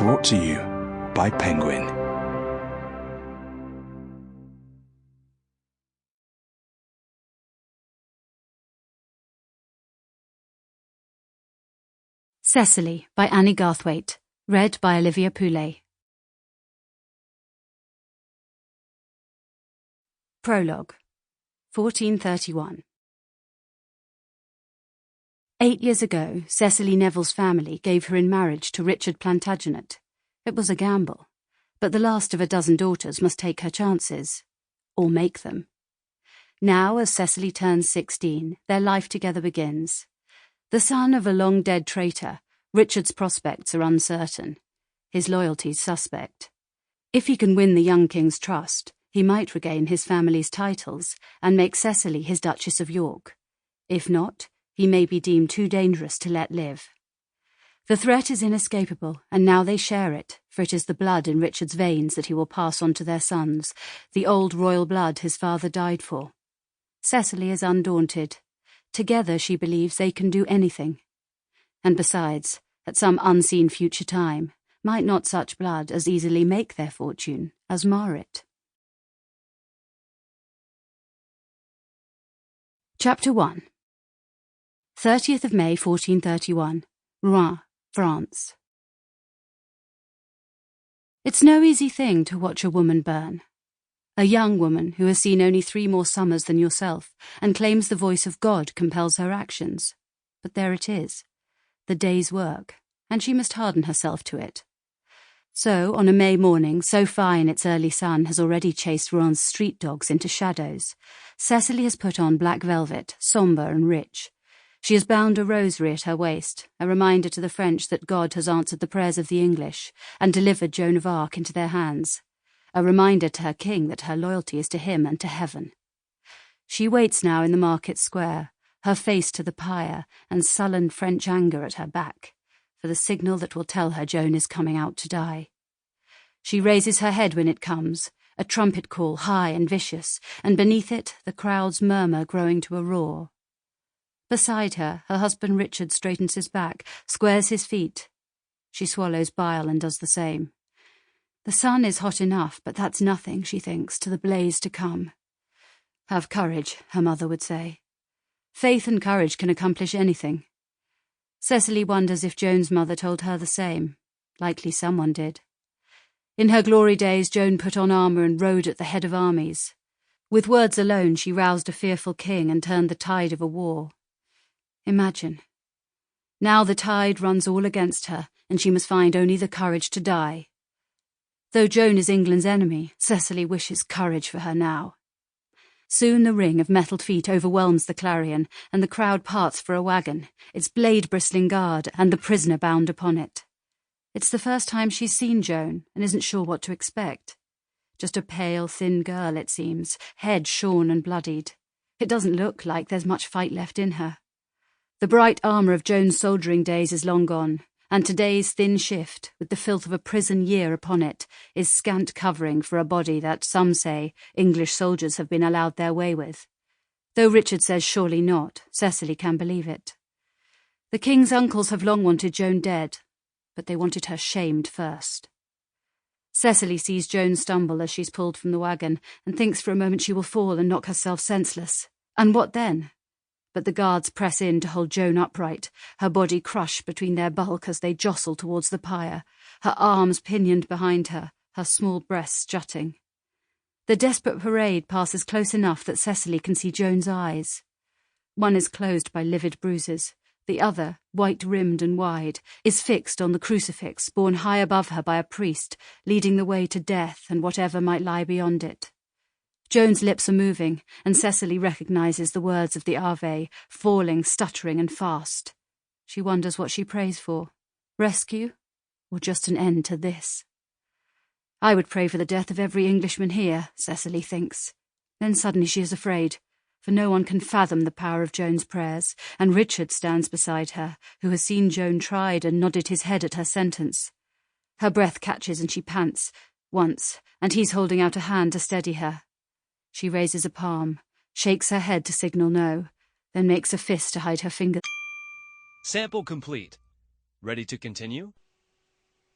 Brought to you by Penguin. Cecily by Annie Garthwaite. Read by Olivia Poulet. Prologue. 1431. 8 years ago, Cecily Neville's family gave her in marriage to Richard Plantagenet. It was a gamble, but the last of a dozen daughters must take her chances, or make them. Now, as Cecily turns 16, their life together begins. The son of a long-dead traitor, Richard's prospects are uncertain, his loyalties suspect. If he can win the young king's trust, he might regain his family's titles and make Cecily his Duchess of York. If not, he may be deemed too dangerous to let live. The threat is inescapable, and now they share it, for it is the blood in Richard's veins that he will pass on to their sons, the old royal blood his father died for. Cecily is undaunted. Together she believes they can do anything. And besides, at some unseen future time, might not such blood as easily make their fortune as mar it? Chapter 1. 30th of May 1431. Rouen, France. It's no easy thing to watch a woman burn. A young woman who has seen only 3 more summers than yourself and claims the voice of God compels her actions. But there it is, the day's work, and she must harden herself to it. So, on a May morning, so fine its early sun has already chased Rouen's street dogs into shadows, Cecily has put on black velvet, sombre and rich. She has bound a rosary at her waist, a reminder to the French that God has answered the prayers of the English and delivered Joan of Arc into their hands, a reminder to her king that her loyalty is to him and to heaven. She waits now in the market square, her face to the pyre and sullen French anger at her back, for the signal that will tell her Joan is coming out to die. She raises her head when it comes, a trumpet call high and vicious, and beneath it the crowd's murmur growing to a roar. Beside her, her husband Richard straightens his back, squares his feet. She swallows bile and does the same. The sun is hot enough, but that's nothing, she thinks, to the blaze to come. Have courage, her mother would say. Faith and courage can accomplish anything. Cecily wonders if Joan's mother told her the same. Likely someone did. In her glory days, Joan put on armour and rode at the head of armies. With words alone, she roused a fearful king and turned the tide of a war. Imagine. Now the tide runs all against her, and she must find only the courage to die. Though Joan is England's enemy, Cecily wishes courage for her now. Soon the ring of metalled feet overwhelms the clarion, and the crowd parts for a wagon, its blade-bristling guard and the prisoner bound upon it. It's the first time she's seen Joan, and isn't sure what to expect. Just a pale, thin girl, it seems, head shorn and bloodied. It doesn't look like there's much fight left in her. The bright armour of Joan's soldiering days is long gone, and today's thin shift, with the filth of a prison year upon it, is scant covering for a body that, some say, English soldiers have been allowed their way with. Though Richard says surely not, Cecily can believe it. The king's uncles have long wanted Joan dead, but they wanted her shamed first. Cecily sees Joan stumble as she's pulled from the wagon, and thinks for a moment she will fall and knock herself senseless. And what then? But the guards press in to hold Joan upright, her body crushed between their bulk as they jostle towards the pyre, her arms pinioned behind her, her small breasts jutting. The desperate parade passes close enough that Cecily can see Joan's eyes. One is closed by livid bruises. The other, white-rimmed and wide, is fixed on the crucifix borne high above her by a priest, leading the way to death and whatever might lie beyond it. Joan's lips are moving, and Cecily recognises the words of the Ave, falling, stuttering and fast. She wonders what she prays for. Rescue? Or just an end to this? I would pray for the death of every Englishman here, Cecily thinks. Then suddenly she is afraid, for no one can fathom the power of Joan's prayers, and Richard stands beside her, who has seen Joan tried and nodded his head at her sentence. Her breath catches and she pants, once, and he's holding out a hand to steady her. She raises a palm, shakes her head to signal no, then makes a fist to hide her fingers. Sample complete. Ready to continue?